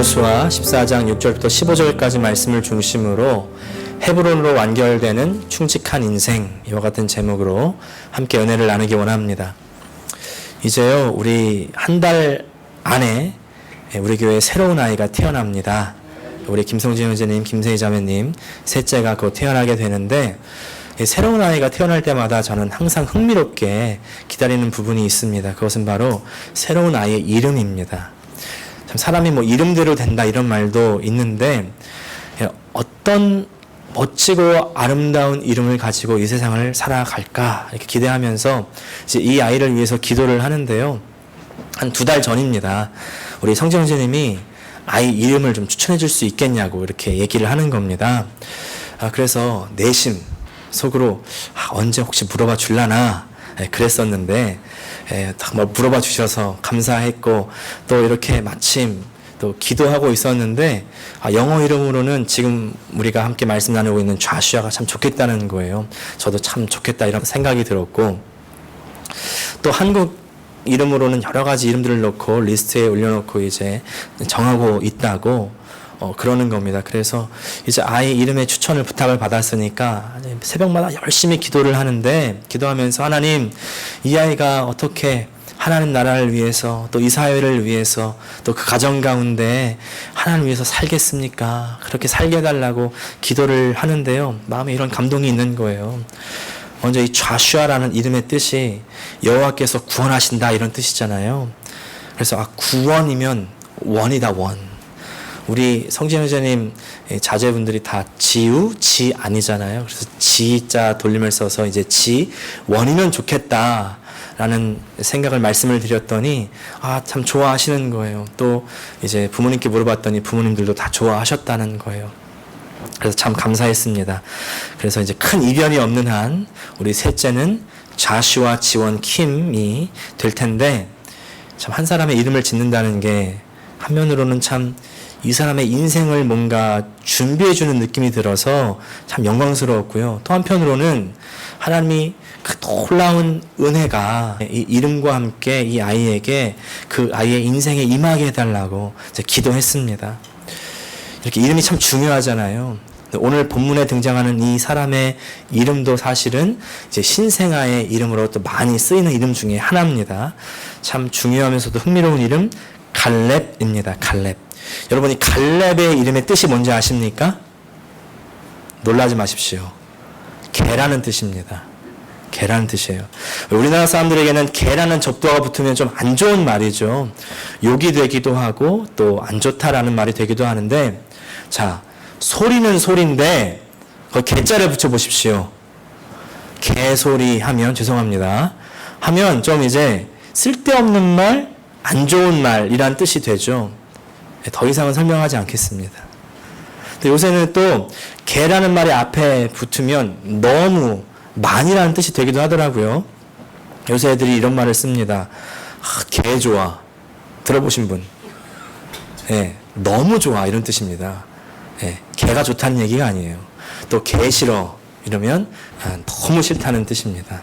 여호수아 14장 6절부터 15절까지 말씀을 중심으로 헤브론으로 완결되는 충직한 인생, 이와 같은 제목으로 함께 은혜를 나누기 원합니다. 이제요, 우리 한 달 안에 우리 교회에 새로운 아이가 태어납니다. 우리 김성진 형제님, 김세희 자매님 셋째가 곧 태어나게 되는데, 새로운 아이가 태어날 때마다 저는 항상 흥미롭게 기다리는 부분이 있습니다. 그것은 바로 새로운 아이의 이름입니다. 참 사람이 뭐 이름대로 된다 이런 말도 있는데, 어떤 멋지고 아름다운 이름을 가지고 이 세상을 살아갈까 이렇게 기대하면서 이제 이 아이를 위해서 기도를 하는데요. 한 2달 전입니다. 우리 성진 형제님이 아이 이름을 좀 추천해 줄 수 있겠냐고 이렇게 얘기를 하는 겁니다. 그래서 내심 속으로 언제 혹시 물어봐 줄라나 그랬었는데, 뭐 물어봐 주셔서 감사했고, 또 이렇게 마침 또 기도하고 있었는데, 영어 이름으로는 지금 우리가 함께 말씀 나누고 있는 좌슈아가 참 좋겠다는 거예요. 저도 참 좋겠다 이런 생각이 들었고, 또 한국 이름으로는 여러 가지 이름들을 넣고 리스트에 올려놓고 이제 정하고 있다고 그러는 겁니다. 그래서 이제 아이 이름의 추천을 부탁을 받았으니까 새벽마다 열심히 기도를 하는데, 기도하면서 하나님, 이 아이가 어떻게 하나님 나라를 위해서, 또 이 사회를 위해서, 또 그 가정 가운데 하나님을 위해서 살겠습니까? 그렇게 살게 해달라고 기도를 하는데요, 마음에 이런 감동이 있는 거예요. 먼저 이 좌슈아라는 이름의 뜻이 여호와께서 구원하신다 이런 뜻이잖아요. 그래서 구원이면 원이다, 원. 우리 성진 형제님 자제분들이 다 지우, 지 아니잖아요. 그래서 지자 돌림을 써서 이제 지, 원이면 좋겠다라는 생각을 말씀을 드렸더니 참 좋아하시는 거예요. 또 이제 부모님께 물어봤더니 부모님들도 다 좋아하셨다는 거예요. 그래서 참 감사했습니다. 그래서 이제 큰 이변이 없는 한 우리 셋째는 좌슈아 지원 킴이 될 텐데, 참 한 사람의 이름을 짓는다는 게 한면으로는 참 이 사람의 인생을 뭔가 준비해주는 느낌이 들어서 참 영광스러웠고요. 또 한편으로는 하나님이 그 놀라운 은혜가 이 이름과 함께 이 아이에게 그 아이의 인생에 임하게 해달라고 이제 기도했습니다. 이렇게 이름이 참 중요하잖아요. 오늘 본문에 등장하는 이 사람의 이름도 사실은 이제 신생아의 이름으로 또 많이 쓰이는 이름 중에 하나입니다. 참 중요하면서도 흥미로운 이름, 갈렙입니다. 갈렙. 여러분, 이 갈렙의 이름의 뜻이 뭔지 아십니까? 놀라지 마십시오. 개라는 뜻입니다. 개라는 뜻이에요. 우리나라 사람들에게는 개라는 접두어가 붙으면 좀 안 좋은 말이죠. 욕이 되기도 하고 또 안 좋다라는 말이 되기도 하는데, 자, 소리는 소리인데 거기 개자를 붙여보십시오. 개소리 하면, 죄송합니다, 하면 좀 이제 쓸데없는 말, 안 좋은 말이란 뜻이 되죠. 더 이상은 설명하지 않겠습니다. 근데 요새는 또 개라는 말이 앞에 붙으면 너무 많이라는 뜻이 되기도 하더라고요. 요새 애들이 이런 말을 씁니다. 개 좋아. 들어보신 분? 너무 좋아 이런 뜻입니다. 개가 좋다는 얘기가 아니에요. 또 개 싫어 이러면 너무 싫다는 뜻입니다.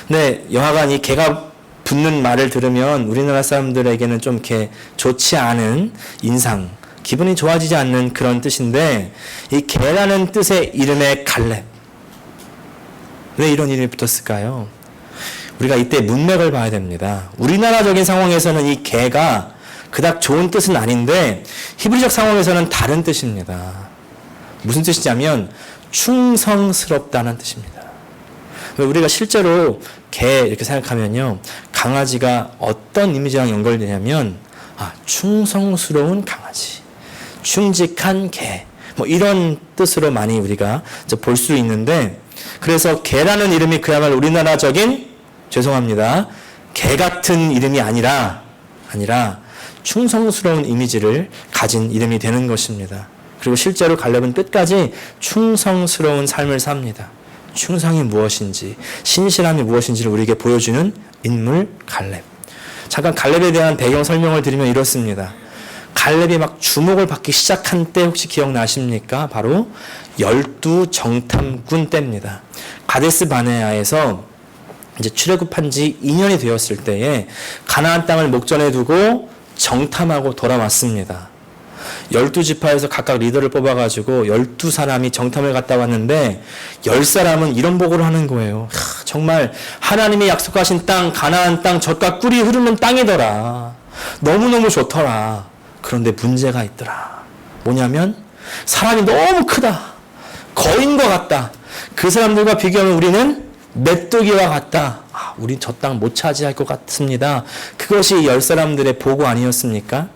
근데 여하간 이 개가 붙는 말을 들으면 우리나라 사람들에게는 좀 이렇게 좋지 않은 인상, 기분이 좋아지지 않는 그런 뜻인데, 이 개라는 뜻의 이름에 갈렙, 왜 이런 이름이 붙었을까요? 우리가 이때 문맥을 봐야 됩니다. 우리나라적인 상황에서는 이 개가 그닥 좋은 뜻은 아닌데 히브리적 상황에서는 다른 뜻입니다. 무슨 뜻이냐면 충성스럽다는 뜻입니다. 우리가 실제로 개 이렇게 생각하면요, 강아지가 어떤 이미지랑 연결되냐면 충성스러운 강아지, 충직한 개, 뭐 이런 뜻으로 많이 우리가 볼 수 있는데, 그래서 개라는 이름이 그야말로 우리나라적인, 죄송합니다, 개 같은 이름이 아니라 충성스러운 이미지를 가진 이름이 되는 것입니다. 그리고 실제로 갈렙은 끝까지 충성스러운 삶을 삽니다. 충성이 무엇인지, 신실함이 무엇인지를 우리에게 보여주는 인물 갈렙. 잠깐 갈렙에 대한 배경 설명을 드리면 이렇습니다. 갈렙이 막 주목을 받기 시작한 때 혹시 기억나십니까? 바로 12정탐꾼 때입니다. 가데스 바네아에서 이제 출애굽한 지 2년이 되었을 때에 가나안 땅을 목전에 두고 정탐하고 돌아왔습니다. 12지파에서 각각 리더를 뽑아가지고 12사람이 정탐을 갔다 왔는데 10사람은 이런 보고를 하는 거예요. 정말 하나님이 약속하신 땅, 가나안 땅, 젖과 꿀이 흐르는 땅이더라. 너무너무 좋더라. 그런데 문제가 있더라. 뭐냐면 사람이 너무 크다. 거인과 같다. 그 사람들과 비교하면 우리는 메뚜기와 같다. 우린 저 땅 못 차지할 것 같습니다. 그것이 10사람들의 보고 아니었습니까?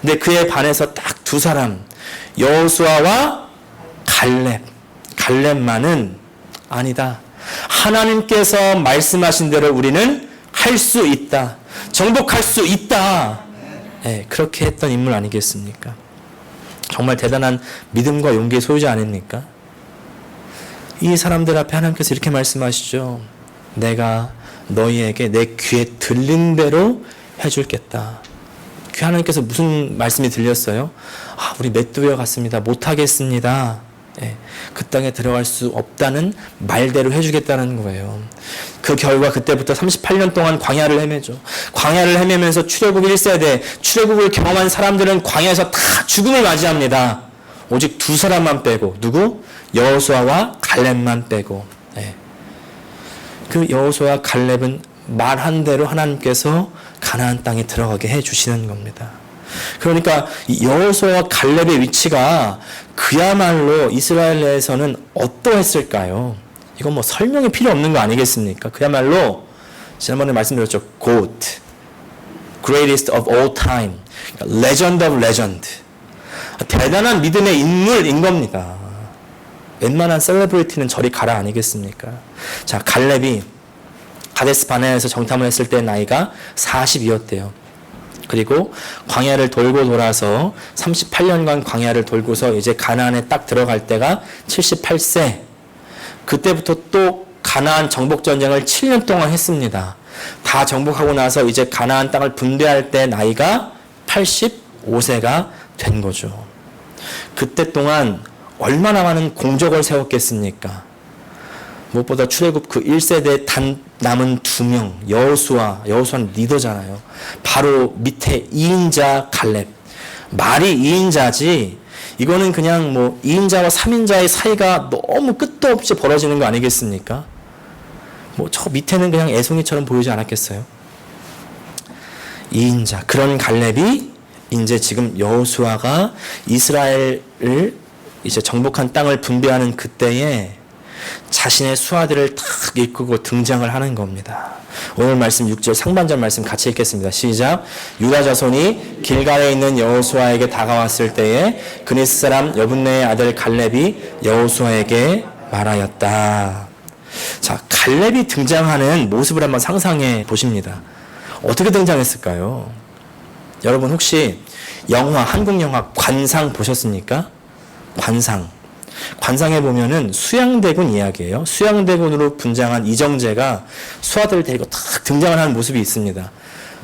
근데 그에 반해서 딱 두 사람, 여호수아와 갈렙만은 아니다. 하나님께서 말씀하신 대로 우리는 할 수 있다. 정복할 수 있다. 네, 그렇게 했던 인물 아니겠습니까? 정말 대단한 믿음과 용기의 소유자 아닙니까? 이 사람들 앞에 하나님께서 이렇게 말씀하시죠. 내가 너희에게 내 귀에 들린 대로 해줄겠다. 귀 하나님께서 무슨 말씀이 들렸어요? 우리 메뚜기와 같습니다. 못하겠습니다. 예, 그 땅에 들어갈 수 없다는 말대로 해주겠다는 거예요. 그 결과 그때부터 38년 동안 광야를 헤매죠. 광야를 헤매면서 출애굽 1세대, 출애굽을 경험한 사람들은 광야에서 다 죽음을 맞이합니다. 오직 두 사람만 빼고, 누구? 여호수아와 갈렙만 빼고. 예. 그 여호수아와 갈렙은 말한 대로 하나님께서 가나안 땅에 들어가게 해주시는 겁니다. 그러니까 여호수아와 갈렙의 위치가 그야말로 이스라엘 내에서는 어떠했을까요? 이건 뭐 설명이 필요 없는 거 아니겠습니까? 그야말로 지난번에 말씀드렸죠. GOAT, Greatest of all time, Legend of Legend, 대단한 믿음의 인물인 겁니다. 웬만한 셀레브리티는 저리 가라 아니겠습니까? 자, 갈렙이 가데스 바네아에서 정탐을 했을 때 나이가 40이었대요. 그리고 광야를 돌고 돌아서 38년간 광야를 돌고서 이제 가나안에 딱 들어갈 때가 78세. 그때부터 또 가나안 정복 전쟁을 7년 동안 했습니다. 다 정복하고 나서 이제 가나안 땅을 분배할 때 나이가 85세가 된 거죠. 그때 동안 얼마나 많은 공적을 세웠겠습니까? 무엇보다 출애굽 그 1세대 단 남은 2명, 여호수아는 리더잖아요. 바로 밑에 2인자 갈렙. 말이 2인자지 이거는 그냥 뭐 2인자와 3인자의 사이가 너무 끝도 없이 벌어지는 거 아니겠습니까? 뭐 저 밑에는 그냥 애송이처럼 보이지 않았겠어요? 2인자. 그런 갈렙이 이제 지금 여호수아가 이스라엘을 이제 정복한 땅을 분배하는 그때에 자신의 수하들을 탁 이끌고 등장을 하는 겁니다. 오늘 말씀 6절 상반절 말씀 같이 읽겠습니다. 시작. 유다 자손이 길갈에 있는 여호수아에게 다가왔을 때에 그니스 사람 여분네의 아들 갈렙이 여호수아에게 말하였다. 자, 갈렙이 등장하는 모습을 한번 상상해 보십니다. 어떻게 등장했을까요? 여러분 혹시 한국 영화 관상 보셨습니까? 관상에 보면은 수양대군 이야기예요. 수양대군으로 분장한 이정재가 수하들을 데리고 탁 등장을 하는 모습이 있습니다.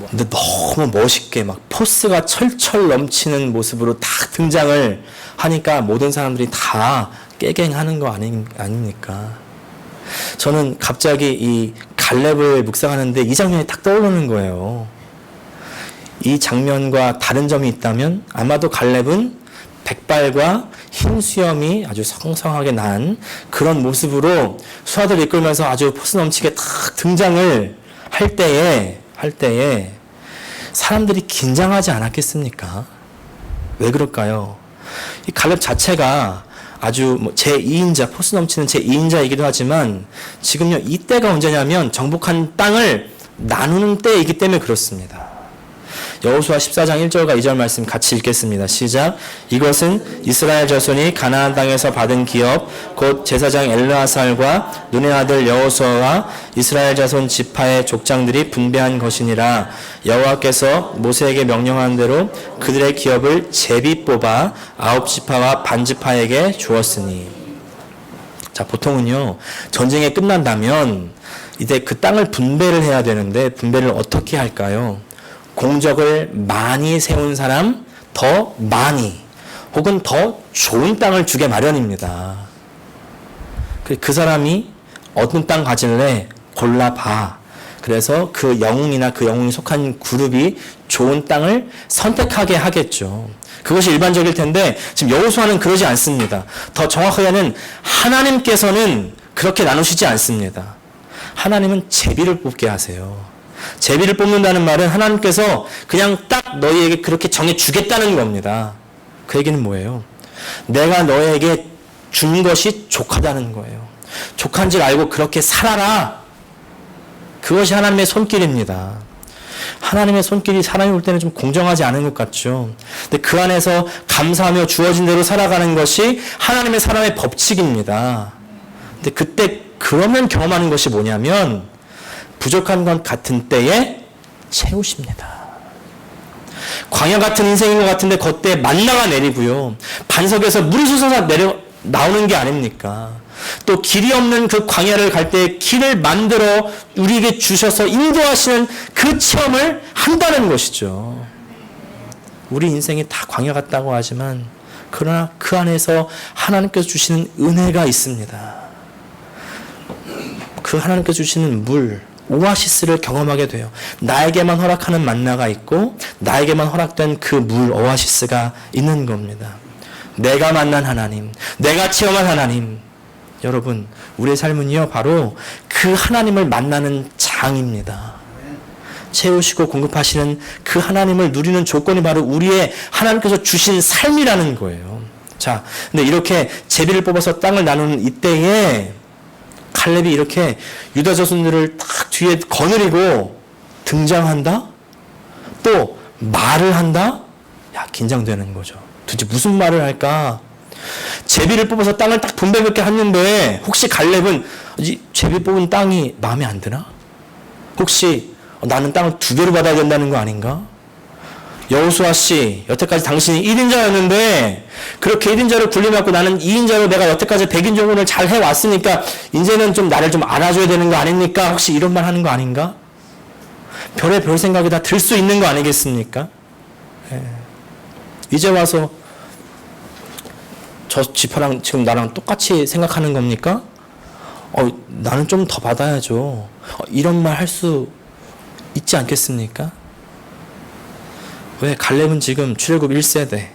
근데 너무 멋있게 막 포스가 철철 넘치는 모습으로 탁 등장을 하니까 모든 사람들이 다 깨갱하는 거 아닙니까? 저는 갑자기 이 갈렙을 묵상하는데 이 장면이 딱 떠오르는 거예요. 이 장면과 다른 점이 있다면 아마도 갈렙은 백발과 흰 수염이 아주 성성하게 난 그런 모습으로 수하들을 이끌면서 아주 포스 넘치게 탁 등장을 할 때에 사람들이 긴장하지 않았겠습니까? 왜 그럴까요? 이 갈렙 자체가 아주 제2인자, 포스 넘치는 제2인자이기도 하지만 지금요, 이때가 언제냐면 정복한 땅을 나누는 때이기 때문에 그렇습니다. 여호수아 14장 1절과 2절 말씀 같이 읽겠습니다. 시작. 이것은 이스라엘 자손이 가나안 땅에서 받은 기업 곧 제사장 엘르아살과 눈의 아들 여호수아와 이스라엘 자손 지파의 족장들이 분배한 것이니라. 여호와께서 모세에게 명령한 대로 그들의 기업을 제비 뽑아 9지파와 반지파에게 주었으니. 자, 보통은요 전쟁이 끝난다면 이제 그 땅을 분배를 해야 되는데 분배를 어떻게 할까요? 공적을 많이 세운 사람 더 많이 혹은 더 좋은 땅을 주게 마련입니다. 그 사람이 어떤 땅 가질래 골라봐. 그래서 그 영웅이나 그 영웅이 속한 그룹이 좋은 땅을 선택하게 하겠죠. 그것이 일반적일 텐데 지금 여호수아는 그러지 않습니다. 더 정확하게는 하나님께서는 그렇게 나누시지 않습니다. 하나님은 제비를 뽑게 하세요. 제비를 뽑는다는 말은 하나님께서 그냥 딱 너희에게 그렇게 정해주겠다는 겁니다. 그 얘기는 뭐예요? 내가 너에게 준 것이 족하다는 거예요. 족한 줄 알고 그렇게 살아라. 그것이 하나님의 손길입니다. 하나님의 손길이 사람이 볼 때는 좀 공정하지 않은 것 같죠. 근데 그 안에서 감사하며 주어진 대로 살아가는 것이 하나님의 사람의 법칙입니다. 근데 그때 그러면 경험하는 것이 뭐냐면 부족한 것 같은 때에 채우십니다. 광야 같은 인생인 것 같은데 그때 만나가 내리고요. 반석에서 물이 솟아서 나오는 게 아닙니까? 또 길이 없는 그 광야를 갈 때 길을 만들어 우리에게 주셔서 인도하시는 그 체험을 한다는 것이죠. 우리 인생이 다 광야 같다고 하지만 그러나 그 안에서 하나님께서 주시는 은혜가 있습니다. 그 하나님께서 주시는 물, 오아시스를 경험하게 돼요. 나에게만 허락하는 만나가 있고 나에게만 허락된 그 물, 오아시스가 있는 겁니다. 내가 만난 하나님, 내가 체험한 하나님. 여러분, 우리의 삶은요 바로 그 하나님을 만나는 장입니다. 채우시고 공급하시는 그 하나님을 누리는 조건이 바로 우리의 하나님께서 주신 삶이라는 거예요. 자, 근데 이렇게 제비를 뽑아서 땅을 나누는 이때에 칼렙이 이렇게 유다 자손들을 딱 뒤에 거느리고 등장한다? 또 말을 한다? 야, 긴장되는 거죠. 도대체 무슨 말을 할까? 제비를 뽑아서 땅을 딱 분배몇 개 했는데 혹시 갈렙은 이 제비 뽑은 땅이 마음에 안 드나? 혹시 나는 땅을 2배로 받아야 된다는 거 아닌가? 여호수아 씨, 여태까지 당신이 1인자였는데 그렇게 1인자로 군림받고 나는 2인자로 내가 여태까지 100인종을 잘 해왔으니까 이제는 좀 나를 좀 안아줘야 되는 거 아닙니까? 혹시 이런 말 하는 거 아닌가? 별의 별 생각이 다 들 수 있는 거 아니겠습니까? 예. 이제 와서 저 지파랑 지금 나랑 똑같이 생각하는 겁니까? 나는 좀 더 받아야죠. 이런 말 할 수 있지 않겠습니까? 왜? 갈렙은 지금 출애굽 1세대,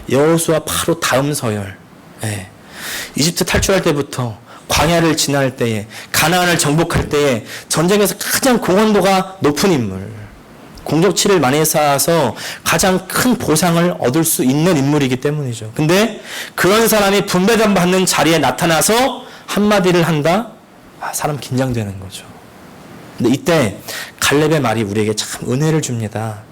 여호수아 바로 다음 서열, 예. 이집트 탈출할 때부터 광야를 지날 때에, 가나안을 정복할 때에 전쟁에서 가장 공헌도가 높은 인물, 공적치를 많이 쌓아서 가장 큰 보상을 얻을 수 있는 인물이기 때문이죠. 근데 그런 사람이 분배받는 자리에 나타나서 한마디를 한다? 사람 긴장되는 거죠. 근데 이때 갈렙의 말이 우리에게 참 은혜를 줍니다.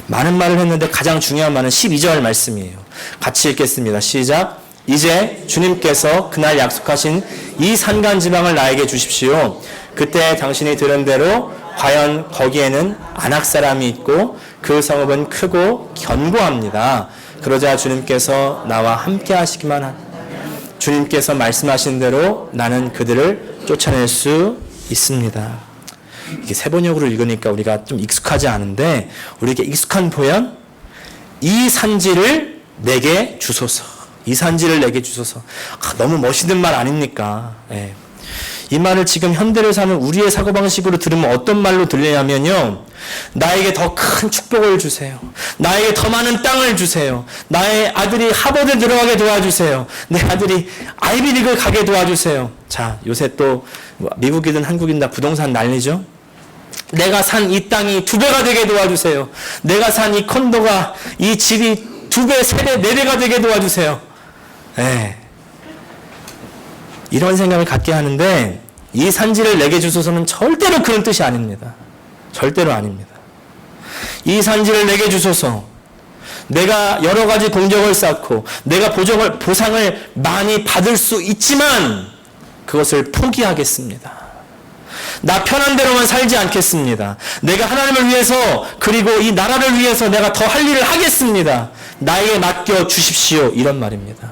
많은 말을 했는데 가장 중요한 말은 12절 말씀이에요. 같이 읽겠습니다. 시작. 이제 주님께서 그날 약속하신 이 산간 지방을 나에게 주십시오. 그때 당신이 들은 대로 과연 거기에는 아낙 사람이 있고 그 성읍은 크고 견고합니다. 그러자 주님께서 나와 함께 하시기만 한 주님께서 말씀하신 대로 나는 그들을 쫓아낼 수 있습니다. 이게 세번역으로 읽으니까 우리가 좀 익숙하지 않은데 우리에게 익숙한 표현, 이 산지를 내게 주소서. 이 산지를 내게 주소서. 너무 멋있는 말 아닙니까? 예. 이 말을 지금 현대를 사는 우리의 사고방식으로 들으면 어떤 말로 들리냐면요, 나에게 더 큰 축복을 주세요. 나에게 더 많은 땅을 주세요. 나의 아들이 하버드 들어가게 도와주세요. 내 아들이 아이비리그 가게 도와주세요. 자, 요새 또 미국이든 한국이든 다 부동산 난리죠. 내가 산 이 땅이 2배가 되게 도와주세요. 내가 산 이 콘도가, 이 집이 2배, 3배, 4배가 되게 도와주세요. 네. 이런 생각을 갖게 하는데 이 산지를 내게 주소서는 절대로 그런 뜻이 아닙니다. 절대로 아닙니다. 이 산지를 내게 주소서. 내가 여러 가지 공적을 쌓고 내가 보상을 많이 받을 수 있지만 그것을 포기하겠습니다. 나 편한 대로만 살지 않겠습니다. 내가 하나님을 위해서 그리고 이 나라를 위해서 내가 더 할 일을 하겠습니다. 나에게 맡겨 주십시오. 이런 말입니다.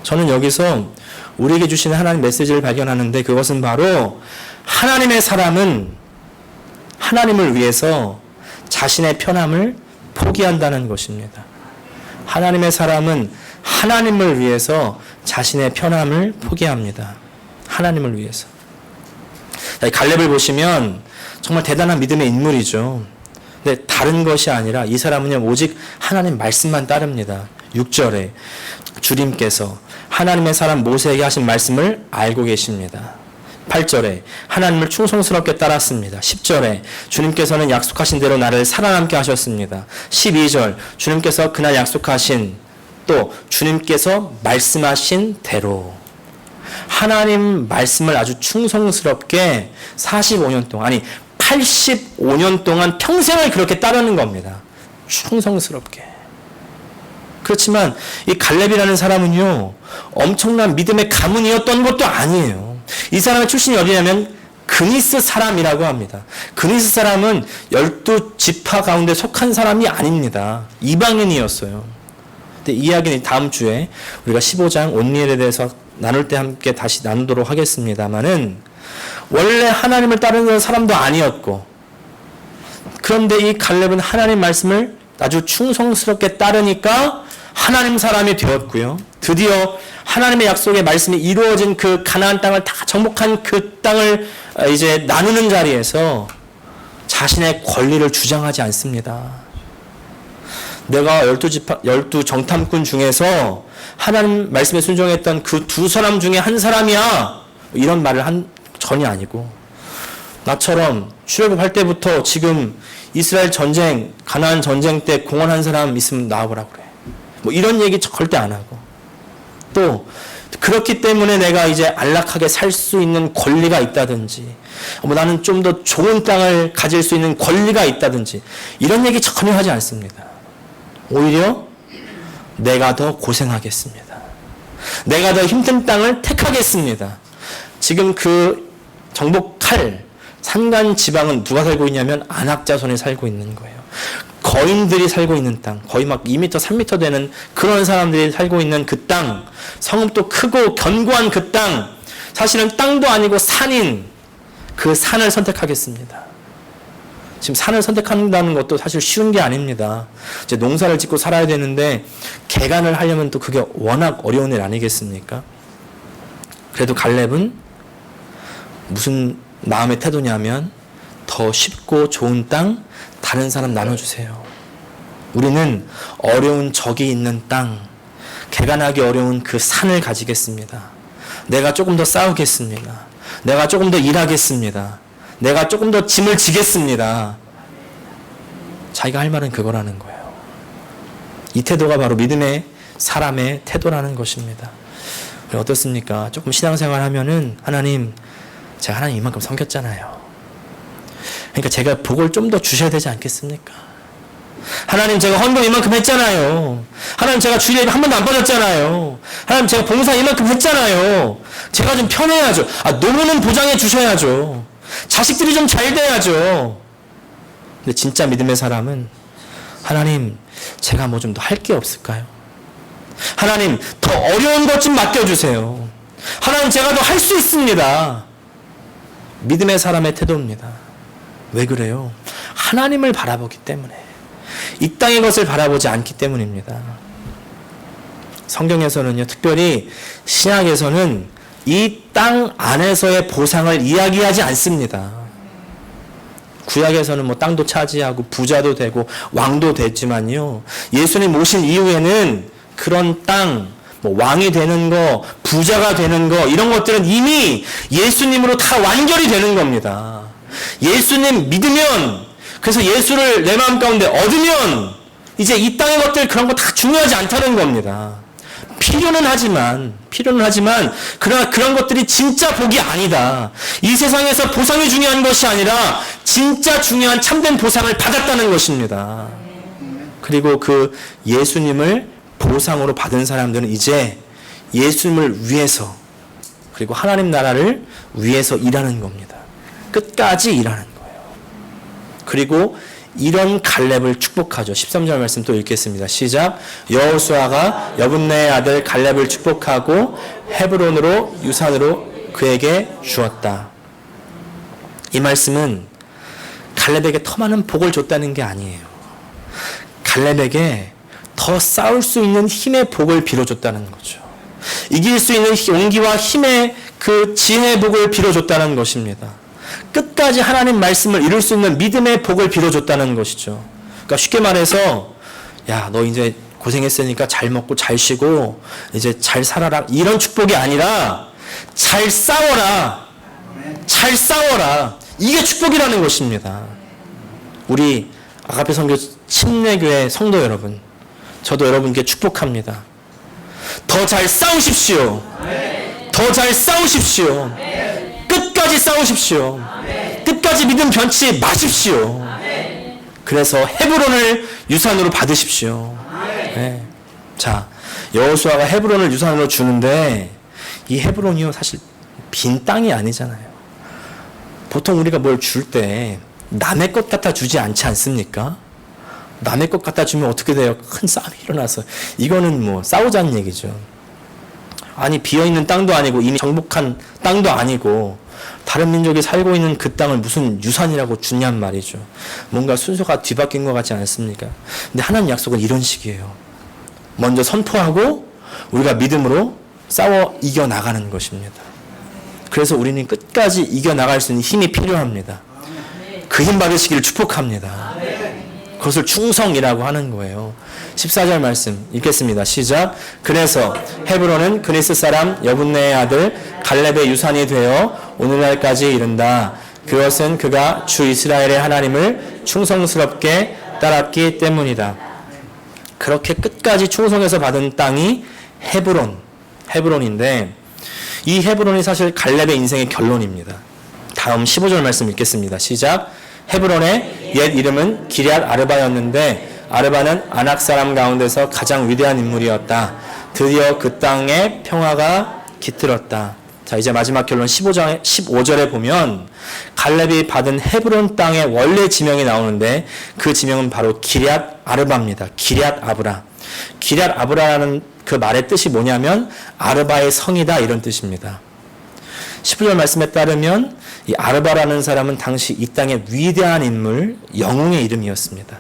저는 여기서 우리에게 주시는 하나님 메시지를 발견하는데 그것은 바로 하나님의 사람은 하나님을 위해서 자신의 편함을 포기한다는 것입니다. 하나님의 사람은 하나님을 위해서 자신의 편함을 포기합니다. 하나님을 위해서. 갈렙을 보시면 정말 대단한 믿음의 인물이죠. 근데 다른 것이 아니라 이 사람은요, 오직 하나님 말씀만 따릅니다. 6절에 주님께서 하나님의 사람 모세에게 하신 말씀을 알고 계십니다. 8절에 하나님을 충성스럽게 따랐습니다. 10절에 주님께서는 약속하신 대로 나를 살아남게 하셨습니다. 12절 주님께서 그날 약속하신, 또 주님께서 말씀하신 대로 하나님 말씀을 아주 충성스럽게 45년 동안, 아니 85년 동안 평생을 그렇게 따르는 겁니다. 충성스럽게. 그렇지만 이 갈렙이라는 사람은요, 엄청난 믿음의 가문이었던 것도 아니에요. 이 사람의 출신이 어디냐면 그니스 사람이라고 합니다. 그니스 사람은 12지파 가운데 속한 사람이 아닙니다. 이방인이었어요. 근데 이 이야기는 다음 주에 우리가 15장 온니엘에 대해서 나눌 때 함께 다시 나누도록 하겠습니다만은, 원래 하나님을 따르는 사람도 아니었고, 그런데 이 갈렙은 하나님 말씀을 아주 충성스럽게 따르니까 하나님 사람이 되었고요. 드디어 하나님의 약속의 말씀이 이루어진 그 가나안 땅을 다 정복한 그 땅을 이제 나누는 자리에서 자신의 권리를 주장하지 않습니다. 내가 12 정탐꾼 중에서 하나님 말씀에 순종했던 그 두 사람 중에 한 사람이야, 이런 말을 전혀 아니고, 나처럼 출애굽할 때부터 지금 이스라엘 전쟁, 가나안 전쟁 때 공헌한 사람 있으면 나와보라 그래. 뭐 이런 얘기 절대 안 하고, 또 그렇기 때문에 내가 이제 안락하게 살 수 있는 권리가 있다든지, 뭐 나는 좀 더 좋은 땅을 가질 수 있는 권리가 있다든지, 이런 얘기 전혀 하지 않습니다. 오히려 내가 더 고생하겠습니다. 내가 더 힘든 땅을 택하겠습니다. 지금 그 정복할 산간 지방은 누가 살고 있냐면 안악자손이 살고 있는 거예요. 거인들이 살고 있는 땅, 거의 막 2m, 3m 되는 그런 사람들이 살고 있는 그 땅, 성읍도 크고 견고한 그 땅, 사실은 땅도 아니고 산인 그 산을 선택하겠습니다. 지금 산을 선택한다는 것도 사실 쉬운 게 아닙니다. 이제 농사를 짓고 살아야 되는데 개간을 하려면 또 그게 워낙 어려운 일 아니겠습니까? 그래도 갈렙은 무슨 마음의 태도냐면, 더 쉽고 좋은 땅 다른 사람 나눠주세요. 우리는 어려운 적이 있는 땅, 개간하기 어려운 그 산을 가지겠습니다. 내가 조금 더 싸우겠습니다. 내가 조금 더 일하겠습니다. 내가 조금 더 짐을 지겠습니다. 자기가 할 말은 그거라는 거예요. 이 태도가 바로 믿음의 사람의 태도라는 것입니다. 어떻습니까? 조금 신앙생활 하면은, 하나님, 제가 하나님 이만큼 섬겼잖아요. 그러니까 제가 복을 좀 더 주셔야 되지 않겠습니까? 하나님, 제가 헌금 이만큼 했잖아요. 하나님, 제가 주일 예배 한 번도 안 빠졌잖아요. 하나님, 제가 봉사 이만큼 했잖아요. 제가 좀 편해야죠. 노후는 보장해 주셔야죠. 자식들이 좀 잘 돼야죠. 근데 진짜 믿음의 사람은, 하나님, 제가 뭐 좀 더 할 게 없을까요? 하나님, 더 어려운 것 좀 맡겨주세요. 하나님, 제가 더 할 수 있습니다. 믿음의 사람의 태도입니다. 왜 그래요? 하나님을 바라보기 때문에, 이 땅의 것을 바라보지 않기 때문입니다. 성경에서는요, 특별히 신약에서는 이 땅 안에서의 보상을 이야기하지 않습니다. 구약에서는 뭐 땅도 차지하고 부자도 되고 왕도 됐지만요, 예수님 오신 이후에는 그런 땅, 뭐 왕이 되는 거, 부자가 되는 거, 이런 것들은 이미 예수님으로 다 완결이 되는 겁니다. 예수님 믿으면, 그래서 예수를 내 마음 가운데 얻으면 이제 이 땅의 것들, 그런 거 다 중요하지 않다는 겁니다. 필요는 하지만 그러나 그런 것들이 진짜 복이 아니다. 이 세상에서 보상이 중요한 것이 아니라 진짜 중요한 참된 보상을 받았다는 것입니다. 그리고 그 예수님을 보상으로 받은 사람들은 이제 예수님을 위해서, 그리고 하나님 나라를 위해서 일하는 겁니다. 끝까지 일하는 거예요. 그리고 이런 갈렙을 축복하죠. 13절 말씀 또 읽겠습니다. 시작. 여호수아가 여분네의 아들 갈렙을 축복하고 헤브론으로 유산으로 그에게 주었다. 이 말씀은 갈렙에게 더 많은 복을 줬다는 게 아니에요. 갈렙에게 더 싸울 수 있는 힘의 복을 빌어줬다는 거죠. 이길 수 있는 용기와 힘의 그 지혜의 복을 빌어줬다는 것입니다. 끝까지 하나님 말씀을 이룰 수 있는 믿음의 복을 빌어줬다는 것이죠. 그러니까 쉽게 말해서 야, 너 이제 고생했으니까 잘 먹고 잘 쉬고 이제 잘 살아라, 이런 축복이 아니라 잘 싸워라. 잘 싸워라. 이게 축복이라는 것입니다. 우리 아가페 선교 침례교회 성도 여러분, 저도 여러분께 축복합니다. 더 잘 싸우십시오. 더 잘 싸우십시오. 끝까지 싸우십시오. 끝까지 믿음 변치 마십시오. 그래서 헤브론을 유산으로 받으십시오. 네. 자, 여호수아가 헤브론을 유산으로 주는데 이 헤브론이요, 사실 빈 땅이 아니잖아요. 보통 우리가 뭘 줄 때 남의 것 갖다 주지 않지 않습니까? 남의 것 갖다 주면 어떻게 돼요? 큰 싸움이 일어나서. 이거는 뭐 싸우자는 얘기죠. 아니, 비어있는 땅도 아니고 이미 정복한 땅도 아니고 다른 민족이 살고 있는 그 땅을 무슨 유산이라고 주냔 말이죠. 뭔가 순서가 뒤바뀐 것 같지 않습니까? 근데 하나님 약속은 이런 식이에요. 먼저 선포하고 우리가 믿음으로 싸워 이겨나가는 것입니다. 그래서 우리는 끝까지 이겨나갈 수 있는 힘이 필요합니다. 그 힘 받으시기를 축복합니다. 그것을 충성이라고 하는 거예요. 14절 말씀 읽겠습니다. 시작. 그래서 헤브론은 그리스 사람 여분네의 아들 갈렙의 유산이 되어 오늘날까지 이른다. 그것은 그가 주 이스라엘의 하나님을 충성스럽게 따랐기 때문이다. 그렇게 끝까지 충성해서 받은 땅이 헤브론인데, 이 헤브론이 사실 갈렙의 인생의 결론입니다. 다음 15절 말씀 읽겠습니다. 시작. 헤브론의 옛 이름은 기럇 아르바였는데 아르바는 아낙 사람 가운데서 가장 위대한 인물이었다. 드디어 그 땅에 평화가 깃들었다. 자, 이제 마지막 결론 15절에 보면 갈렙이 받은 헤브론 땅의 원래 지명이 나오는데 그 지명은 바로 기럇 아르바입니다. 기럇 아브라. 기럇 아브라라는 그 말의 뜻이 뭐냐면 아르바의 성이다, 이런 뜻입니다. 15절 말씀에 따르면 이 아르바라는 사람은 당시 이 땅의 위대한 인물, 영웅의 이름이었습니다.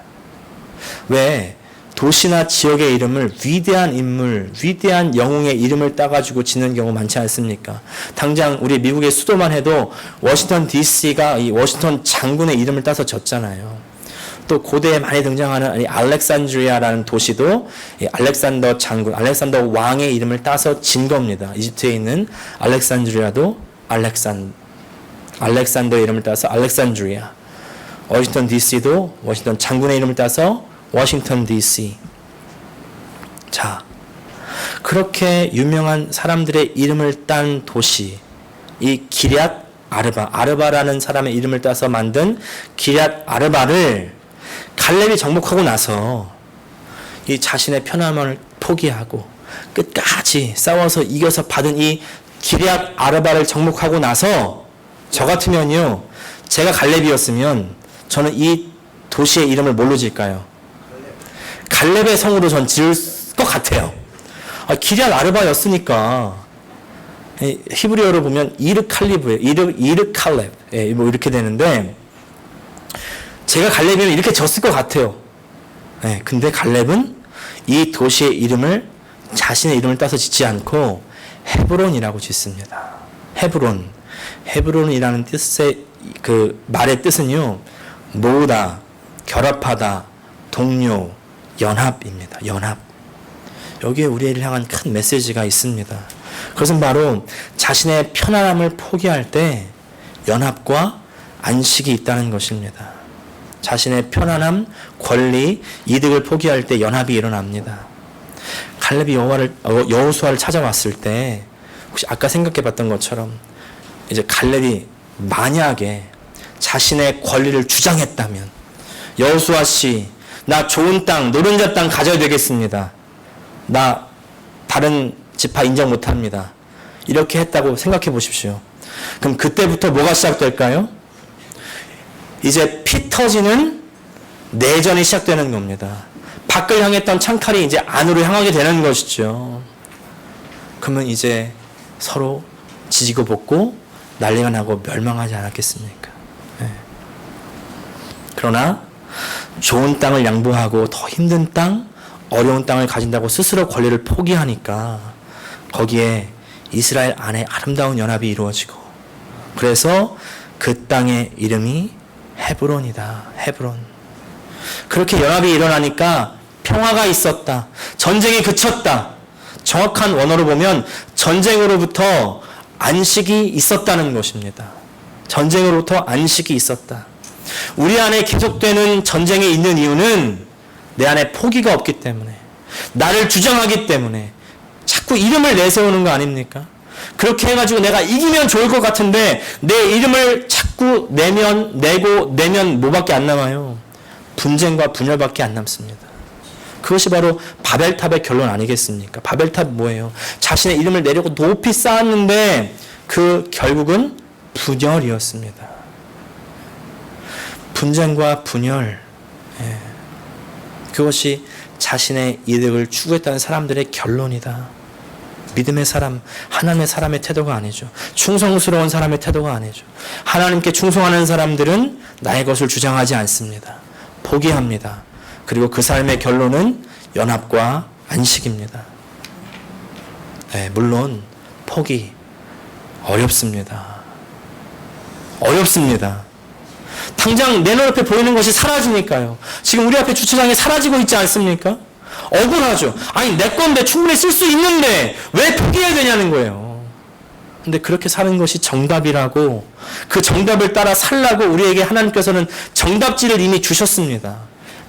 왜 도시나 지역의 이름을 위대한 인물, 위대한 영웅의 이름을 따가지고 짓는 경우 많지 않습니까? 당장 우리 미국의 수도만 해도 워싱턴 DC가 이 워싱턴 장군의 이름을 따서 졌잖아요. 또 고대에 많이 등장하는 이 알렉산드리아라는 도시도 이 알렉산더 장군, 알렉산더 왕의 이름을 따서 진 겁니다. 이집트에 있는 알렉산드리아도 알렉산더 이름을 따서 알렉산드리아. 워싱턴 DC도 워싱턴 장군의 이름을 따서 워싱턴 DC. 자, 그렇게 유명한 사람들의 이름을 딴 도시, 이 기럇 아르바라는 사람의 이름을 따서 만든 기럇 아르바를 갈렙이 정복하고 나서 이 자신의 편안함을 포기하고 끝까지 싸워서 이겨서 받은 이 기럇 아르바를 정복하고 나서 저 같으면요, 제가 갈렙이었으면 저는 이 도시의 이름을 뭘로 지을까요? 갈렙의 성으로 전 지을 것 같아요. 기럇 아르바였으니까 히브리어로 보면 이르칼렙이에요. 이르칼렙. 뭐 이렇게 되는데 제가 갈렙이면 이렇게 졌을 것 같아요. 근데 갈렙은 이 도시의 이름을 자신의 이름을 따서 짓지 않고 헤브론이라고 짓습니다. 헤브론이라는 뜻의 그 말의 뜻은요, 모으다, 결합하다, 동료, 연합입니다. 연합. 여기에 우리를 향한 큰 메시지가 있습니다. 그것은 바로 자신의 편안함을 포기할 때 연합과 안식이 있다는 것입니다. 자신의 편안함, 권리, 이득을 포기할 때 연합이 일어납니다. 갈렙이 여호수아를 찾아왔을 때 혹시 아까 생각해 봤던 것처럼 이제 갈렙이 만약에 자신의 권리를 주장했다면, 여호수아 씨, 나 좋은 땅, 노른자 땅 가져야 되겠습니다. 나 다른 지파 인정 못합니다. 이렇게 했다고 생각해 보십시오. 그럼 그때부터 뭐가 시작될까요? 이제 피 터지는 내전이 시작되는 겁니다. 밖을 향했던 창칼이 이제 안으로 향하게 되는 것이죠. 그러면 이제 서로 지지고 볶고 난리가 나고 멸망하지 않았겠습니까? 그러나 좋은 땅을 양보하고 더 힘든 땅, 어려운 땅을 가진다고 스스로 권리를 포기하니까 거기에 이스라엘 안에 아름다운 연합이 이루어지고, 그래서 그 땅의 이름이 헤브론이다. 헤브론. 그렇게 연합이 일어나니까 평화가 있었다. 전쟁이 그쳤다. 정확한 원어로 보면 전쟁으로부터 안식이 있었다는 것입니다. 전쟁으로부터 안식이 있었다. 우리 안에 계속되는 전쟁이 있는 이유는 내 안에 포기가 없기 때문에, 나를 주장하기 때문에 자꾸 이름을 내세우는 거 아닙니까? 그렇게 해가지고 내가 이기면 좋을 것 같은데 내 이름을 자꾸 내면 뭐밖에 안 남아요? 분쟁과 분열밖에 안 남습니다. 그것이 바로 바벨탑의 결론 아니겠습니까? 바벨탑 뭐예요? 자신의 이름을 내려고 높이 쌓았는데 그 결국은 분열이었습니다. 분쟁과 분열, 그것이 자신의 이득을 추구했다는 사람들의 결론이다. 믿음의 사람, 하나님의 사람의 태도가 아니죠. 충성스러운 사람의 태도가 아니죠. 하나님께 충성하는 사람들은 나의 것을 주장하지 않습니다. 포기합니다. 그리고 그 삶의 결론은 연합과 안식입니다. 물론 포기 어렵습니다. 어렵습니다. 당장 내 눈앞에 보이는 것이 사라지니까요. 지금 우리 앞에 주차장이 사라지고 있지 않습니까? 억울하죠. 아니 내 건데 충분히 쓸 수 있는데 왜 포기해야 되냐는 거예요. 근데 그렇게 사는 것이 정답이라고, 그 정답을 따라 살라고 우리에게 하나님께서는 정답지를 이미 주셨습니다.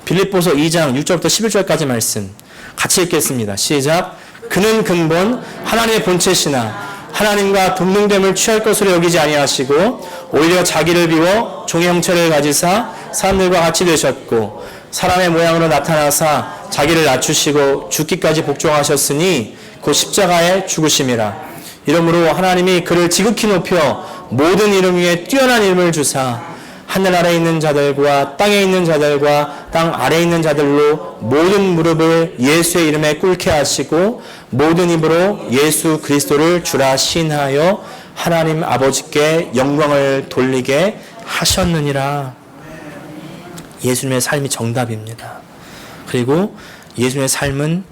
빌립보서 2장 6절부터 11절까지 말씀 같이 읽겠습니다. 시작. 그는 근본 하나님의 본체시나 하나님과 동등됨을 취할 것으로 여기지 아니하시고 오히려 자기를 비워 종의 형체를 가지사 사람들과 같이 되셨고 사람의 모양으로 나타나사 자기를 낮추시고 죽기까지 복종하셨으니 곧 십자가에 죽으심이라. 이러므로 하나님이 그를 지극히 높여 모든 이름 위에 뛰어난 이름을 주사 하늘 아래에 있는 자들과 땅에 있는 자들과 땅 아래에 있는 자들로 모든 무릎을 예수의 이름에 꿇게 하시고 모든 입으로 예수 그리스도를 주라 시인하여 하나님 아버지께 영광을 돌리게 하셨느니라. 예수님의 삶이 정답입니다. 그리고 예수님의 삶은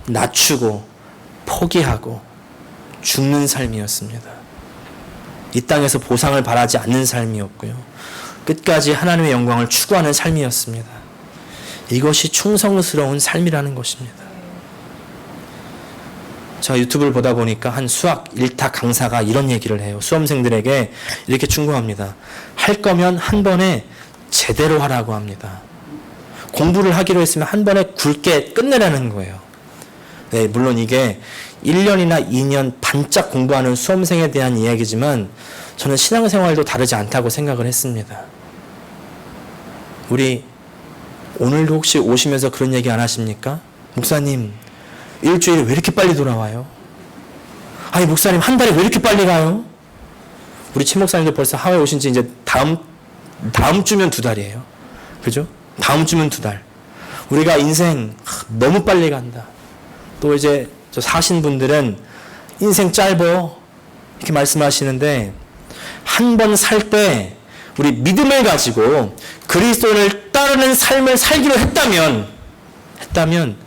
낮추고 포기하고 죽는 삶이었습니다. 이 땅에서 보상을 바라지 않는 삶이었고요. 끝까지 하나님의 영광을 추구하는 삶이었습니다. 이것이 충성스러운 삶이라는 것입니다. 제가 유튜브를 보다 보니까 한 수학 1타 강사가 이런 얘기를 해요. 수험생들에게 이렇게 충고합니다. 할 거면 한 번에 제대로 하라고 합니다. 공부를 하기로 했으면 한 번에 굵게 끝내라는 거예요. 네, 물론 이게 1년이나 2년 반짝 공부하는 수험생에 대한 이야기지만 저는 신앙생활도 다르지 않다고 생각을 했습니다. 우리 오늘도 혹시 오시면서 그런 얘기 안 하십니까? 목사님, 일주일에 왜 이렇게 빨리 돌아와요? 아니 목사님, 한 달에 왜 이렇게 빨리 가요? 우리 친 목사님도 벌써 하와이 오신 지 이제 다음 주면 2달이에요. 그죠? 다음 주면 2달. 우리가 인생 너무 빨리 간다. 또 이제 저 사신 분들은 인생 짧어 이렇게 말씀하시는데, 한 번 살 때 우리 믿음을 가지고 그리스도를 따르는 삶을 살기로 했다면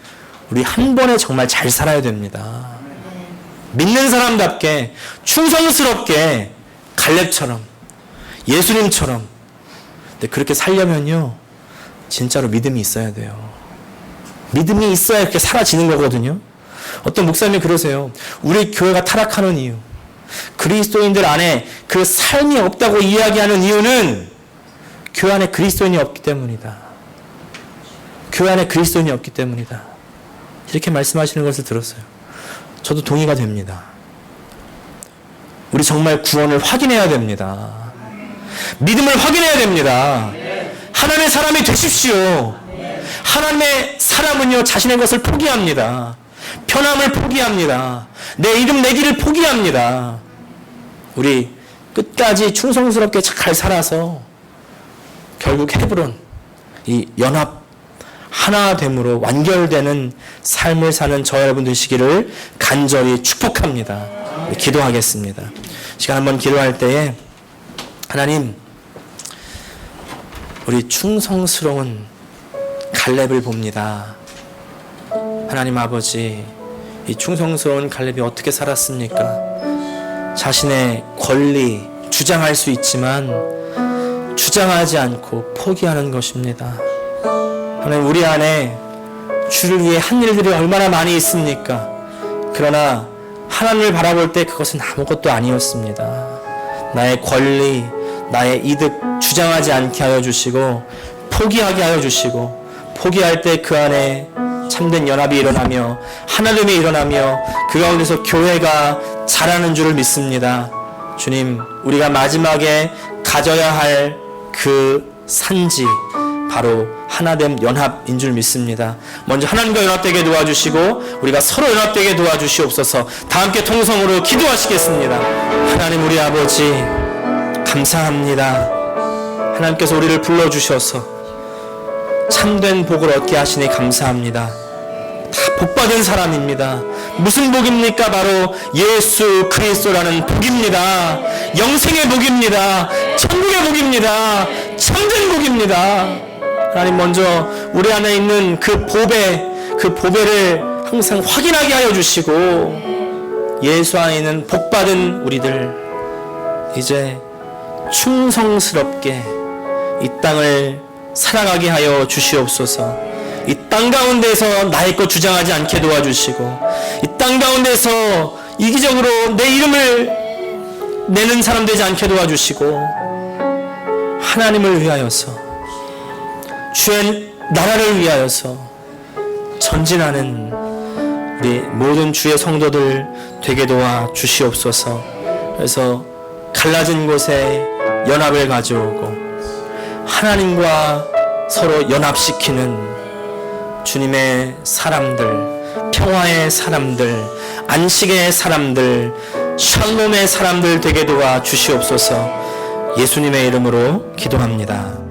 우리 한 번에 정말 잘 살아야 됩니다. 믿는 사람답게 충성스럽게 갈렙처럼 예수님처럼. 근데 그렇게 살려면요 진짜로 믿음이 있어야 돼요. 믿음이 있어야 이렇게 사라지는 거거든요. 어떤 목사님이 그러세요. 우리 교회가 타락하는 이유, 그리스도인들 안에 그 삶이 없다고 이야기하는 이유는 교회 안에 그리스도인이 없기 때문이다. 교회 안에 그리스도인이 없기 때문이다. 이렇게 말씀하시는 것을 들었어요. 저도 동의가 됩니다. 우리 정말 구원을 확인해야 됩니다. 믿음을 확인해야 됩니다. 하나님의 사람이 되십시오. 하나님의 사람은요 자신의 것을 포기합니다. 편함을 포기합니다. 내 이름 내기를 포기합니다. 우리 끝까지 충성스럽게 잘 살아서 결국 헤브론, 이 연합 하나됨으로 완결되는 삶을 사는 저 여러분 되시기를 간절히 축복합니다. 기도하겠습니다. 시간 한번 기도할 때에 하나님, 우리 충성스러운 갈렙을 봅니다. 하나님 아버지, 이 충성스러운 갈렙이 어떻게 살았습니까? 자신의 권리, 주장할 수 있지만 주장하지 않고 포기하는 것입니다. 하나님, 우리 안에 주를 위해 한 일들이 얼마나 많이 있습니까? 그러나 하나님을 바라볼 때 그것은 아무것도 아니었습니다. 나의 권리, 나의 이득 주장하지 않게 하여 주시고 포기하게 하여 주시고, 포기할 때 그 안에 참된 연합이 일어나며 하나됨이 일어나며 그 가운데서 교회가 자라는 줄을 믿습니다. 주님, 우리가 마지막에 가져야 할 그 산지 바로 하나됨 연합인 줄 믿습니다. 먼저 하나님과 연합되게 도와주시고 우리가 서로 연합되게 도와주시옵소서. 다 함께 통성으로 기도하시겠습니다. 하나님, 우리 아버지 감사합니다. 하나님께서 우리를 불러주셔서 참된 복을 얻게 하시니 감사합니다. 다 복받은 사람입니다. 무슨 복입니까? 바로 예수 그리스도라는 복입니다. 영생의 복입니다. 천국의 복입니다. 참된 복입니다. 하나님, 먼저 우리 안에 있는 그 보배를 항상 확인하게 하여 주시고, 예수 안에 있는 복받은 우리들 이제 충성스럽게 이 땅을 살아가게 하여 주시옵소서. 이 땅 가운데서 나의 것 주장하지 않게 도와주시고, 이 땅 가운데서 이기적으로 내 이름을 내는 사람 되지 않게 도와주시고, 하나님을 위하여서 주의 나라를 위하여서 전진하는 우리 모든 주의 성도들 되게 도와 주시옵소서. 그래서 갈라진 곳에 연합을 가져오고 하나님과 서로 연합시키는 주님의 사람들, 평화의 사람들, 안식의 사람들, 샬롬의 사람들 되게 도와 주시옵소서. 예수님의 이름으로 기도합니다.